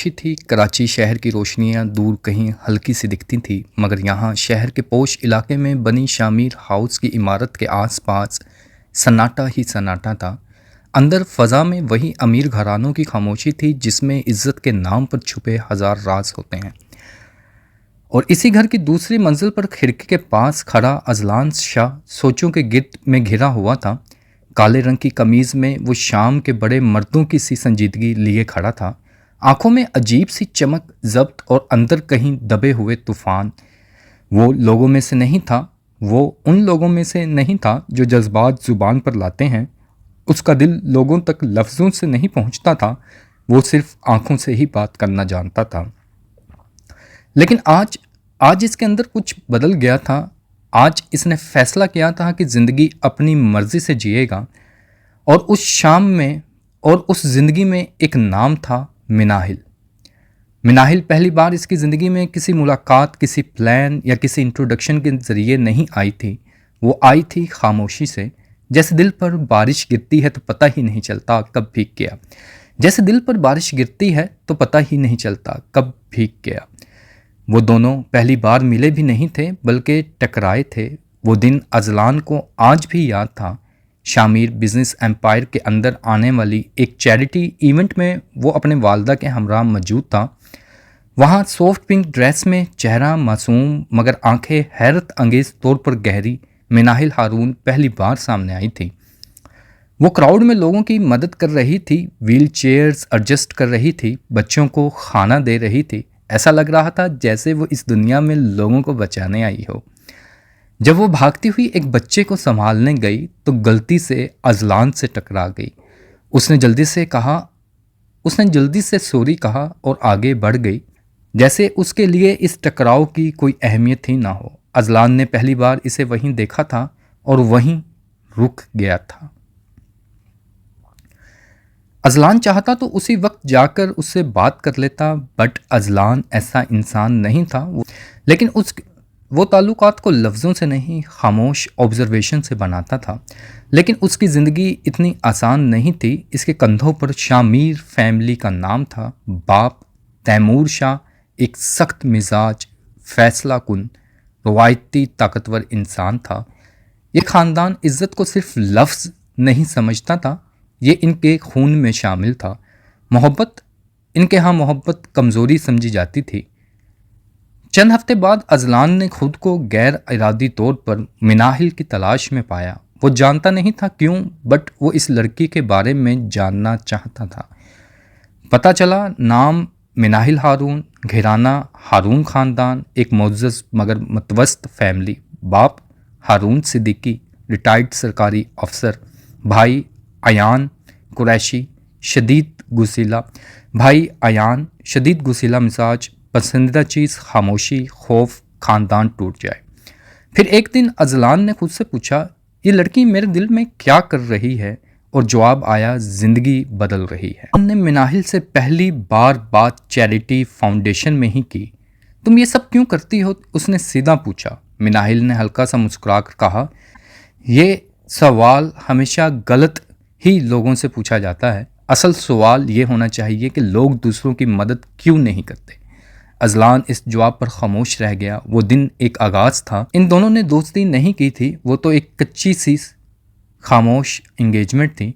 खामोशी थी। कराची शहर की रोशनियां दूर कहीं हल्की सी दिखती थी, मगर यहाँ शहर के पोश इलाके में बनी शामीर हाउस की इमारत के आसपास सन्नाटा ही सन्नाटा था। अंदर फ़ज़ा में वही अमीर घरानों की खामोशी थी जिसमें इज़्ज़त के नाम पर छुपे हज़ार राज होते हैं। और इसी घर की दूसरी मंजिल पर खिड़की के पास खड़ा अजलान शाह सोचों के गिर्द में घिरा हुआ था। काले रंग की कमीज़ में वो शाम के बड़े मर्दों की सी संजीदगी लिए खड़ा था। आंखों में अजीब सी चमक, ज़ब्त और अंदर कहीं दबे हुए तूफ़ान। वो लोगों में से नहीं था, वो उन लोगों में से नहीं था जो जज्बात ज़ुबान पर लाते हैं। उसका दिल लोगों तक लफ्ज़ों से नहीं पहुंचता था, वो सिर्फ आंखों से ही बात करना जानता था। लेकिन आज आज इसके अंदर कुछ बदल गया था। आज इसने फैसला किया था कि ज़िंदगी अपनी मर्ज़ी से जिएगा। और उस शाम में और उस ज़िंदगी में एक नाम था मिनाहिल। मिनाहिल पहली बार इसकी ज़िंदगी में किसी मुलाकात, किसी प्लान या किसी इंट्रोडक्शन के ज़रिए नहीं आई थी। वो आई थी खामोशी से। जैसे दिल पर बारिश गिरती है तो पता ही नहीं चलता कब भीग गया। जैसे दिल पर बारिश गिरती है तो पता ही नहीं चलता कब भीग गया। वो दोनों पहली बार मिले भी नहीं थे, बल्कि टकराए थे। वो दिन अजलान को आज भी याद था। शामीर बिजनेस एम्पायर के अंदर आने वाली एक चैरिटी इवेंट में वो अपने वालदा के हमरा मौजूद था। वहाँ सॉफ्ट पिंक ड्रेस में, चेहरा मासूम मगर आंखें हैरत अंगेज तौर पर गहरी, मिनाहिल हारून पहली बार सामने आई थी। वो क्राउड में लोगों की मदद कर रही थी, व्हील चेयर्स एडजस्ट कर रही थी, बच्चों को खाना दे रही थी। ऐसा लग रहा था जैसे वो इस दुनिया में लोगों को बचाने आई हो। जब वो भागती हुई एक बच्चे को संभालने गई तो गलती से अजलान से टकरा गई। उसने जल्दी से सॉरी कहा और आगे बढ़ गई, जैसे उसके लिए इस टकराव की कोई अहमियत ही ना हो। अजलान ने पहली बार इसे वहीं देखा था और वहीं रुक गया था। अजलान चाहता तो उसी वक्त जाकर उससे बात कर लेता, बट अजलान ऐसा इंसान नहीं था। लेकिन वो ताल्लुकात को लफ्ज़ों से नहीं, खामोश ऑब्जर्वेशन से बनाता था। लेकिन उसकी ज़िंदगी इतनी आसान नहीं थी। इसके कंधों पर शामीर फैमिली का नाम था। बाप तैमूर शाह एक सख्त मिजाज, फैसला कुन, रवायती ताकतवर इंसान था। ये ख़ानदान इज़्ज़त को सिर्फ लफ्ज़ नहीं समझता था, ये इनके खून में शामिल था। इनके यहाँ मोहब्बत कमज़ोरी समझी जाती थी। चंद हफ्ते बाद अजलान ने खुद को गैर इरादी तौर पर मिनाहिल की तलाश में पाया। वो जानता नहीं था क्यों, बट वो इस लड़की के बारे में जानना चाहता था। पता चला नाम मिनाहिल हारून, घराना हारून ख़ानदान, एक मुअज़्ज़ज़ मगर मतवस्त फैमिली। बाप हारून सिद्दीकी, रिटायर्ड सरकारी अफसर। भाई अयान कुरैशी, शदीद गुस्सीला मिजाज, पसंदीदा चीज़ खामोशी, खौफ, ख़ानदान टूट जाए। फिर एक दिन अजलान ने खुद से पूछा, ये लड़की मेरे दिल में क्या कर रही है? और जवाब आया, ज़िंदगी बदल रही है। हमने मिनाहिल से पहली बार बात चैरिटी फाउंडेशन में ही की। तुम ये सब क्यों करती हो? उसने सीधा पूछा। मिनाहिल ने हल्का सा मुस्कुराकर कहा, ये सवाल हमेशा गलत ही लोगों से पूछा जाता है। असल सवाल ये होना चाहिए कि लोग दूसरों की मदद क्यों नहीं करते। अजलान इस जवाब पर खामोश रह गया। वो दिन एक आगाज़ था। इन दोनों ने दोस्ती नहीं की थी, वो तो एक कच्ची सी खामोश एंगेजमेंट थी,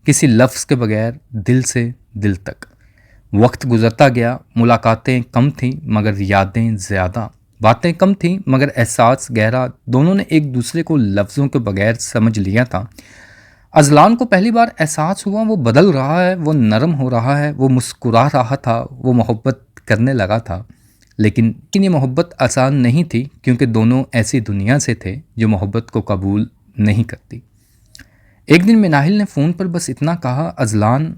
किसी लफ्ज़ के बगैर, दिल से दिल तक। वक्त गुजरता गया, मुलाकातें कम थीं मगर यादें ज़्यादा, बातें कम थीं मगर एहसास गहरा। दोनों ने एक दूसरे को लफ्ज़ों के बगैर समझ लिया था। अजलान को पहली बार एहसास हुआ वो बदल रहा है, वो नरम हो रहा है, वो मुस्कुरा रहा था, वो मोहब्बत करने लगा था। लेकिन ये मोहब्बत आसान नहीं थी, क्योंकि दोनों ऐसी दुनिया से थे जो मोहब्बत को कबूल नहीं करती। एक दिन मिनाहिल ने फ़ोन पर बस इतना कहा, अजलान,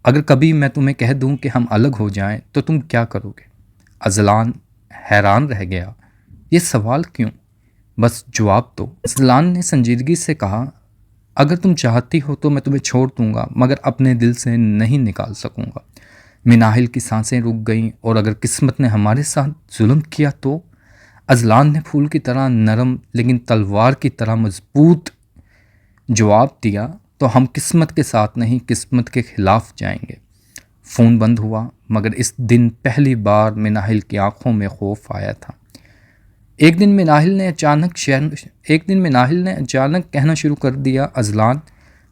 अगर कभी मैं तुम्हें कह दूं कि हम अलग हो जाएं तो तुम क्या करोगे? अजलान हैरान रह गया, ये सवाल क्यों? बस जवाब दो। अजलान ने संजीदगी से कहा, अगर तुम चाहती हो तो मैं तुम्हें छोड़ दूंगा, मगर अपने दिल से नहीं निकाल सकूंगा। मिनाहिल की सांसें रुक गईं। और अगर किस्मत ने हमारे साथ जुल्म किया तो? अजलान ने फूल की तरह नरम लेकिन तलवार की तरह मजबूत जवाब दिया, तो हम किस्मत के साथ नहीं, किस्मत के खिलाफ जाएंगे। फ़ोन बंद हुआ, मगर इस दिन पहली बार मिनाहिल की आंखों में खौफ आया था। एक दिन मिनाहिल ने अचानक कहना शुरू कर दिया, अजलान,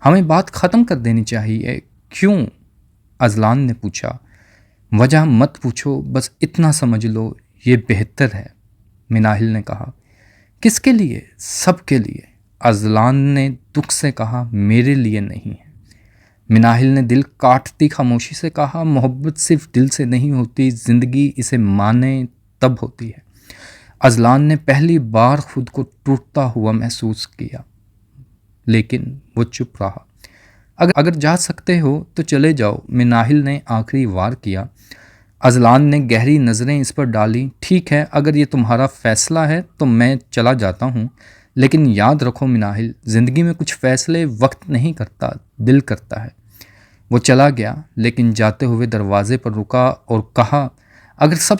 हमें बात ख़त्म कर देनी चाहिए। क्यों? अजलान ने पूछा। वजह मत पूछो, बस इतना समझ लो, ये बेहतर है, मिनाहिल ने कहा। किसके लिए? सबके लिए, अजलान ने दुख से कहा। मेरे लिए नहीं है, मिनाहिल ने दिल काटती खामोशी से कहा। मोहब्बत सिर्फ दिल से नहीं होती, ज़िंदगी इसे माने तब होती है। अजलान ने पहली बार खुद को टूटता हुआ महसूस किया, लेकिन वो चुप रहा। अगर जा सकते हो तो चले जाओ, मिनाहिल ने आखिरी वार किया। अजलान ने गहरी नज़रें इस पर डाली। ठीक है, अगर ये तुम्हारा फ़ैसला है तो मैं चला जाता हूँ, लेकिन याद रखो मिनाहिल, ज़िंदगी में कुछ फ़ैसले वक्त नहीं करता, दिल करता है। वो चला गया, लेकिन जाते हुए दरवाजे पर रुका और कहा, अगर सबब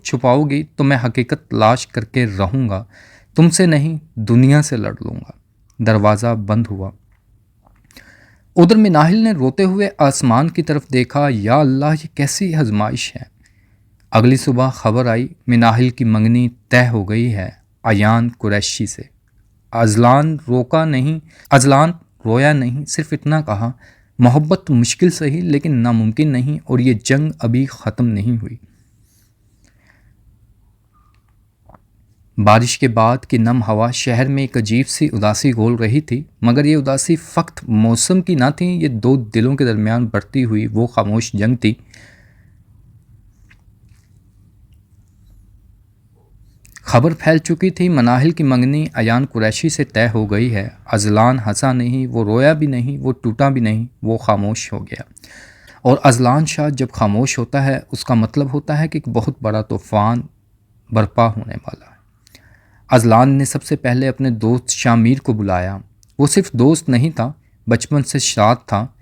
छुपाओगी तो मैं हकीकत तलाश करके रहूँगा, तुमसे नहीं, दुनिया से लड़ लूँगा। दरवाज़ा बंद हुआ। उधर मिनाहिल ने रोते हुए आसमान की तरफ देखा। या अल्लाह, ये कैसी आजमाइश है। अगली सुबह खबर आई, मिनाहिल की मंगनी तय हो गई है अयान कुरैशी से। अजलान रोया नहीं, सिर्फ इतना कहा, मोहब्बत मुश्किल सही लेकिन नामुमकिन नहीं, और ये जंग अभी ख़त्म नहीं हुई। बारिश के बाद की नम हवा शहर में एक अजीब सी उदासी घोल रही थी, मगर ये उदासी फ़क्त मौसम की ना थी, ये दो दिलों के दरमियान बढ़ती हुई वो खामोश जंग थी। खबर फैल चुकी थी, मनाहिल की मंगनी अयान कुरैशी से तय हो गई है। अजलान हंसा नहीं, वो रोया भी नहीं, वो टूटा भी नहीं, वो खामोश हो गया। और अजलान शाह जब खामोश होता है, उसका मतलब होता है कि एक बहुत बड़ा तूफ़ान बर्पा होने वाला है। अजलान ने सबसे पहले अपने दोस्त शामिर को बुलाया। वो सिर्फ दोस्त नहीं था, बचपन से साथ था।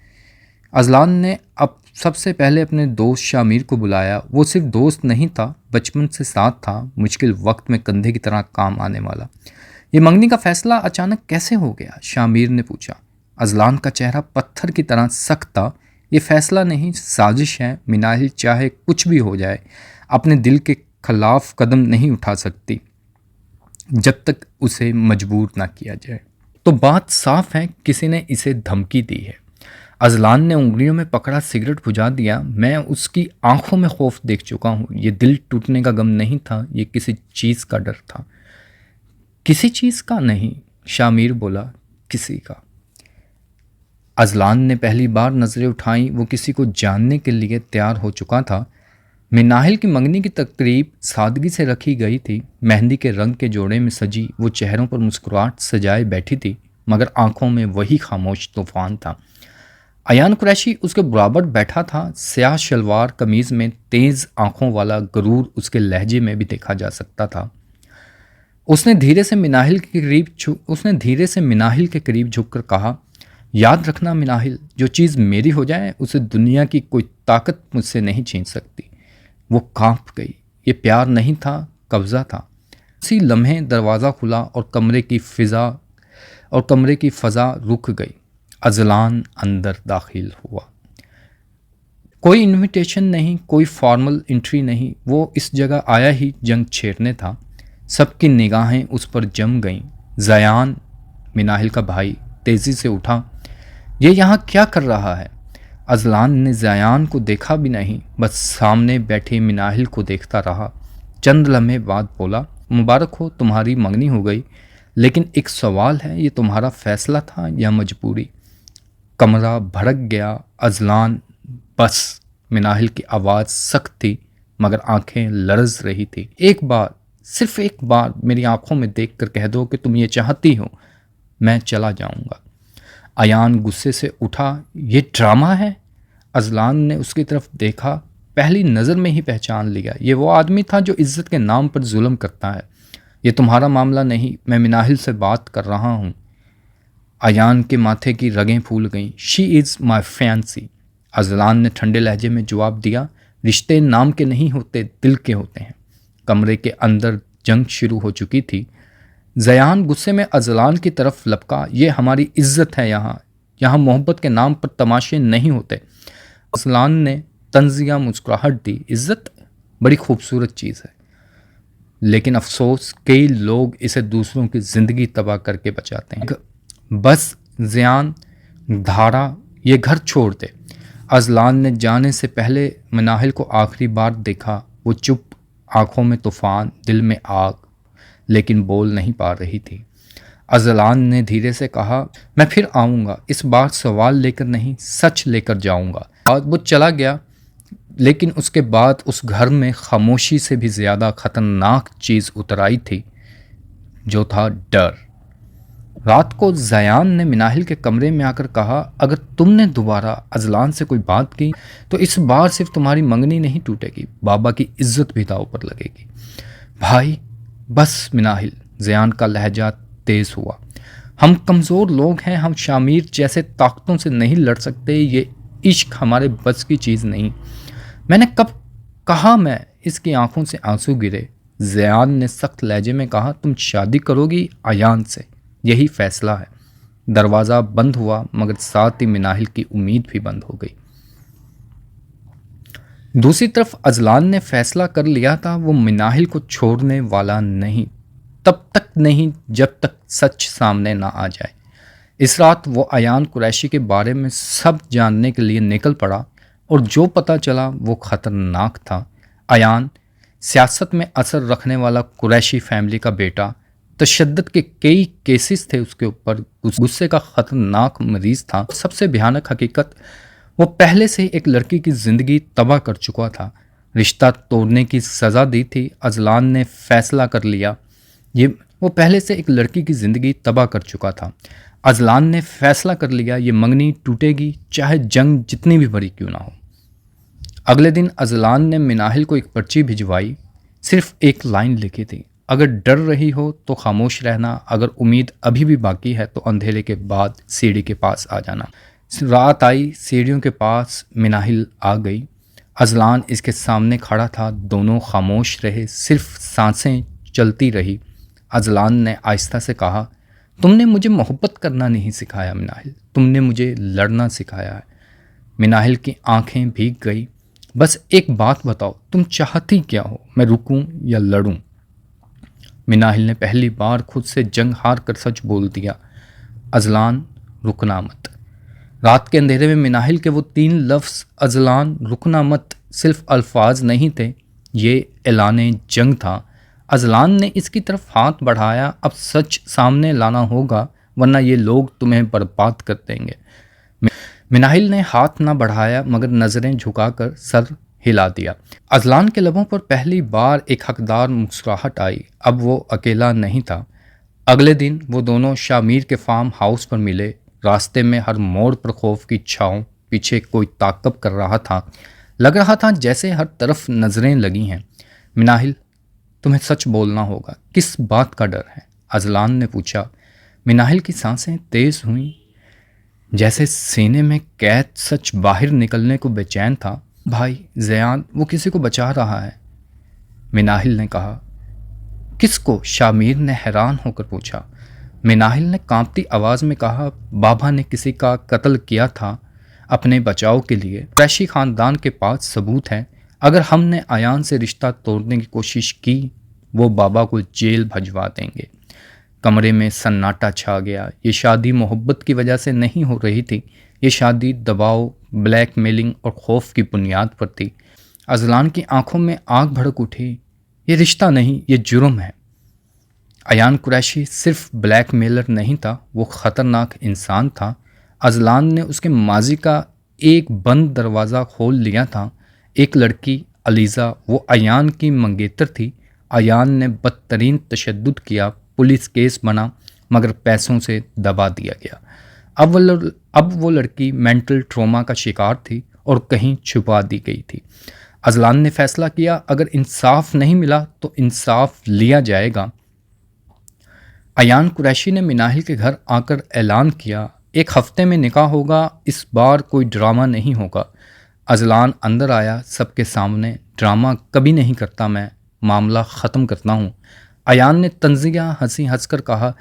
अजलान ने अब सबसे पहले अपने दोस्त शामिर को बुलाया। वो सिर्फ दोस्त नहीं था, बचपन से साथ था, मुश्किल वक्त में कंधे की तरह काम आने वाला। ये मंगनी का फैसला अचानक कैसे हो गया? शामिर ने पूछा। अजलान का चेहरा पत्थर की तरह सख्त था। ये फैसला नहीं, साजिश है। मिनाहिल चाहे कुछ भी हो जाए, अपने दिल के खिलाफ कदम नहीं उठा सकती जब तक उसे मजबूर ना किया जाए। तो बात साफ है, किसी ने इसे धमकी दी है। अजलान ने उंगलियों में पकड़ा सिगरेट बुझा दिया। मैं उसकी आंखों में खौफ देख चुका हूँ। ये दिल टूटने का गम नहीं था, ये किसी चीज़ का डर था। किसी चीज़ का नहीं, शामिर बोला, किसी का। अजलान ने पहली बार नज़रें उठाई। वो किसी को जानने के लिए तैयार हो चुका था। मिनाहिल की मंगनी की तकरीब सादगी से रखी गई थी। मेहंदी के रंग के जोड़े में सजी वो चेहरों पर मुस्कुराहट सजाए बैठी थी, मगर आंखों में वही खामोश तूफान था। अयान कुरैशी उसके बराबर बैठा था। स्याह शलवार कमीज़ में तेज़ आंखों वाला गरूर उसके लहजे में भी देखा जा सकता था। उसने धीरे से मिनाहिल के करीब झुककर कहा, याद रखना मिनाहिल, जो चीज़ मेरी हो जाए उसे दुनिया की कोई ताकत मुझसे नहीं छीन सकती। वो कांप गई। ये प्यार नहीं था, कब्ज़ा था। उसी लम्हे दरवाज़ा खुला और कमरे की फ़ज़ा रुक गई। अजलान अंदर दाखिल हुआ। कोई इनविटेशन नहीं, कोई फॉर्मल एंट्री नहीं। वो इस जगह आया ही जंग छेड़ने था। सबकी निगाहें उस पर जम गईं। ज़यान, मिनाहिल का भाई, तेज़ी से उठा। ये यहाँ क्या कर रहा है? अजलान ने ज़यान को देखा भी नहीं, बस सामने बैठे मिनाहिल को देखता रहा। चंद लम्हे बाद बोला, मुबारक हो, तुम्हारी मंगनी हो गई, लेकिन एक सवाल है, ये तुम्हारा फैसला था या मजबूरी? कमरा भड़क गया। अजलान, बस। मिनाहिल की आवाज़ सख्त थी, मगर आंखें लरज़ रही थी। एक बार, सिर्फ एक बार मेरी आंखों में देखकर कह दो कि तुम ये चाहती हो, मैं चला जाऊंगा। अयान गुस्से से उठा। ये ड्रामा है। अजलान ने उसकी तरफ देखा। पहली नज़र में ही पहचान लिया, ये वो आदमी था जो इज़्ज़त के नाम पर जुल्म करता है। ये तुम्हारा मामला नहीं, मैं मिनाहिल से बात कर रहा हूँ। अयान के माथे की रगें फूल गईं। She is my fancy. Azlan ने ठंडे लहजे में जवाब दिया, रिश्ते नाम के नहीं होते, दिल के होते हैं। कमरे के अंदर जंग शुरू हो चुकी थी। ज़यान गुस्से में अजलान की तरफ लपका, ये हमारी इज्जत है, यहाँ मोहब्बत के नाम पर तमाशे नहीं होते। अजलान ने तंजिया मुस्कुराहट दी। इज्जत बड़ी खूबसूरत चीज़ है, लेकिन अफसोस कई लोग इसे दूसरों की ज़िंदगी तबाह करके बचाते हैं। बस ज़ियान धारा ये घर छोड़ दे। अजलान ने जाने से पहले मनाहिल को आखिरी बार देखा। वो चुप, आंखों में तूफान, दिल में आग, लेकिन बोल नहीं पा रही थी। अजलान ने धीरे से कहा, मैं फिर आऊँगा, इस बार सवाल लेकर नहीं, सच लेकर जाऊँगा। और वो चला गया, लेकिन उसके बाद उस घर में खामोशी से भी ज़्यादा ख़तरनाक चीज़ उतर आई थी, जो था डर। रात को ज़यान ने मिनाहिल के कमरे में आकर कहा, अगर तुमने दोबारा अजलान से कोई बात की तो इस बार सिर्फ तुम्हारी मंगनी नहीं टूटेगी, बाबा की इज्जत भी दांव पर लगेगी। भाई बस मिनाहिल, ज़यान का लहजा तेज़ हुआ। हम कमज़ोर लोग हैं, हम शामिर जैसे ताकतों से नहीं लड़ सकते। ये इश्क हमारे बस की चीज़ नहीं। मैंने कब कहा? मैं इसकी आंखों से आंसू गिरे। ज़यान ने सख्त लहजे में कहा, तुम शादी करोगी अयान से, यही फैसला है। दरवाज़ा बंद हुआ, मगर साथ ही मिनाहिल की उम्मीद भी बंद हो गई। दूसरी तरफ अजलान ने फैसला कर लिया था, वो मिनाहिल को छोड़ने वाला नहीं, तब तक नहीं जब तक सच सामने ना आ जाए। इस रात वो अयान कुरैशी के बारे में सब जानने के लिए निकल पड़ा, और जो पता चला वो ख़तरनाक था। अयान सियासत में असर रखने वाला कुरैशी फैमिली का बेटा, तशद्दुद के कई केसेस थे उसके ऊपर, गुस्से का ख़तरनाक मरीज़ था। सबसे भयानक हकीकत, वो पहले से एक लड़की की ज़िंदगी तबाह कर चुका था, रिश्ता तोड़ने की सज़ा दी थी। अजलान ने फैसला कर लिया, ये वो पहले से एक लड़की की ज़िंदगी तबाह कर चुका था। अजलान ने फैसला कर लिया, ये मंगनी टूटेगी, चाहे जंग जितनी भी बड़ी क्यों ना हो। अगले दिन अजलान ने मिनाहिल को एक पर्ची भिजवाई, सिर्फ एक लाइन लिखी थी, अगर डर रही हो तो खामोश रहना, अगर उम्मीद अभी भी बाकी है तो अंधेरे के बाद सीढ़ी के पास आ जाना। रात आई, सीढ़ियों के पास मिनाहिल आ गई। अजलान इसके सामने खड़ा था, दोनों खामोश रहे, सिर्फ सांसें चलती रही। अजलान ने आहिस्ता से कहा, तुमने मुझे मोहब्बत करना नहीं सिखाया मिनाहिल, तुमने मुझे लड़ना सिखाया है। मिनाहिल की आंखें भीग गई। बस एक बात बताओ, तुम चाहती क्या हो, मैं रुकूं या लड़ूं? मिनाहिल ने पहली बार खुद से जंग हार कर सच बोल दिया, अजलान रुकना मत। रात के अंधेरे में मिनाहिल के वो 3 लफ्ज़, अजलान रुकना मत, सिर्फ अल्फाज नहीं थे, ये ऐलाने जंग था। अजलान ने इसकी तरफ हाथ बढ़ाया, अब सच सामने लाना होगा, वरना ये लोग तुम्हें बर्बाद कर देंगे। मिनाहिल ने हाथ ना बढ़ाया, मगर नज़रें झुकाकर सर हिला दिया। अजलान के लबों पर पहली बार एक हकदार मुस्कुराहट आई। अब वो अकेला नहीं था। अगले दिन वो दोनों शामीर के फार्म हाउस पर मिले। रास्ते में हर मोड़ पर खौफ की छाँव, पीछे कोई ताक़ब कर रहा था। लग रहा था जैसे हर तरफ नज़रें लगी हैं। मिनाहिल, तुम्हें सच बोलना होगा, किस बात का डर है? अजलान ने पूछा। मिनाहिल की सांसें तेज़ हुईं, जैसे सीने में कैद सच बाहर निकलने को बेचैन था। भाई ज़यान, वो किसी को बचा रहा है, मिनाहिल ने कहा। किसको? शामीर ने हैरान होकर पूछा। मिनाहिल ने कांपती आवाज़ में कहा, बाबा ने किसी का कत्ल किया था अपने बचाव के लिए। कुरैशी ख़ानदान के पास सबूत है। अगर हमने अयान से रिश्ता तोड़ने की कोशिश की, वो बाबा को जेल भिजवा देंगे। कमरे में सन्नाटा छा गया। ये शादी मोहब्बत की वजह से नहीं हो रही थी, ये शादी दबाव, ब्लैकमेलिंग और खौफ की बुनियाद पर थी। अजलान की आंखों में आग भड़क उठी। ये रिश्ता नहीं, ये जुर्म है। अयान कुरैशी सिर्फ ब्लैकमेलर नहीं था, वो ख़तरनाक इंसान था। अजलान ने उसके माजी का एक बंद दरवाज़ा खोल लिया था। एक लड़की अलीज़ा, वो अयान की मंगेतर थी। अयान ने बदतरीन तशद्दुद किया, पुलिस केस बना, मगर पैसों से दबा दिया गया। अब वो लड़की मेंटल ट्रॉमा का शिकार थी और कहीं छुपा दी गई थी। अजलान ने फैसला किया, अगर इंसाफ नहीं मिला तो इंसाफ लिया जाएगा। अयान कुरैशी ने मिनाहिल के घर आकर ऐलान किया, 1 हफ्ते में निकाह होगा, इस बार कोई ड्रामा नहीं होगा। अजलान अंदर आया, सबके सामने। ड्रामा कभी नहीं करता मैं, मामला ख़त्म करता हूँ। अयान ने तंजिया हंसकर कहा,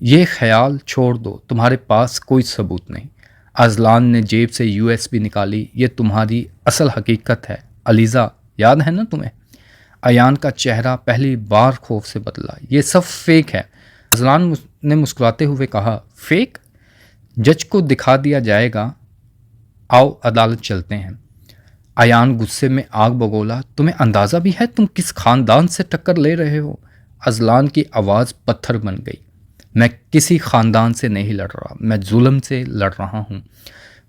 ये ख्याल छोड़ दो, तुम्हारे पास कोई सबूत नहीं। अजलान ने जेब से यूएसबी निकाली। ये तुम्हारी असल हकीकत है अलीज़ा, याद है ना तुम्हें? अयान का चेहरा पहली बार खौफ से बदला। ये सब फेक है। अजलान ने मुस्कुराते हुए कहा, फेक? जज को दिखा दिया जाएगा, आओ अदालत चलते हैं। अयान गुस्से में आग बगोला, तुम्हें अंदाज़ा भी है तुम किस खानदान से टक्कर ले रहे हो? अजलान की आवाज़ पत्थर बन गई। मैं किसी खानदान से नहीं लड़ रहा, मैं जुल्म से लड़ रहा हूँ।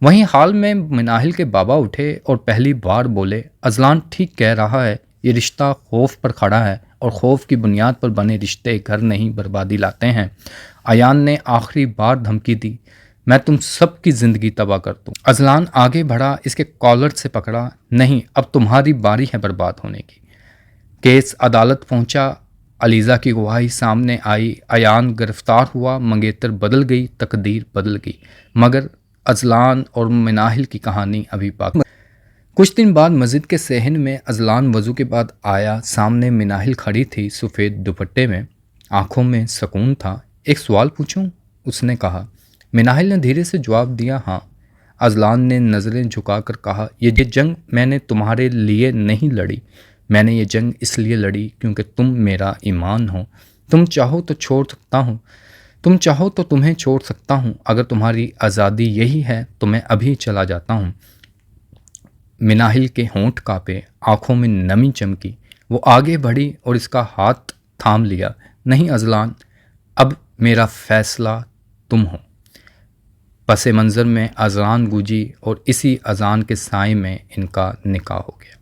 वहीं हाल में मिनाहिल के बाबा उठे और पहली बार बोले, अजलान ठीक कह रहा है, ये रिश्ता खौफ पर खड़ा है और खौफ की बुनियाद पर बने रिश्ते घर नहीं बर्बादी लाते हैं। अयान ने आखिरी बार धमकी दी, मैं तुम सब की ज़िंदगी तबाह कर दूँ। अजलान आगे बढ़ा, इसके कॉलर से पकड़ा, नहीं अब तुम्हारी बारी है बर्बाद होने की। केस अदालत पहुंचा। अलीज़ा की गवाही सामने आई। अयान गिरफ्तार हुआ, मंगेतर बदल गई, तकदीर बदल गई, मगर अजलान और मिनाहिल की कहानी अभी बाकी। कुछ दिन बाद मस्जिद के सहन में अजलान वज़ू के बाद आया। सामने मिनाहिल खड़ी थी, सफ़ेद दुपट्टे में, आंखों में सुकून था। एक सवाल पूछूं? उसने कहा। मिनाहिल ने धीरे से जवाब दिया, हाँ। अजलान ने नज़रें झुकाकर कहा, ये जंग मैंने तुम्हारे लिए नहीं लड़ी, मैंने ये जंग इसलिए लड़ी क्योंकि तुम मेरा ईमान हो। तुम चाहो तो छोड़ सकता हूँ, तुम चाहो तो तुम्हें छोड़ सकता हूँ। अगर तुम्हारी आज़ादी यही है तो मैं अभी चला जाता हूँ। मिनाहिल के होंठ कांपे, आंखों में नमी चमकी। वो आगे बढ़ी और इसका हाथ थाम लिया। नहीं अजलान, अब मेरा फैसला तुम हो। पसे मंज़र में अज़ान गूंजी और इसी अज़ान के साए में इनका निकाह हो गया।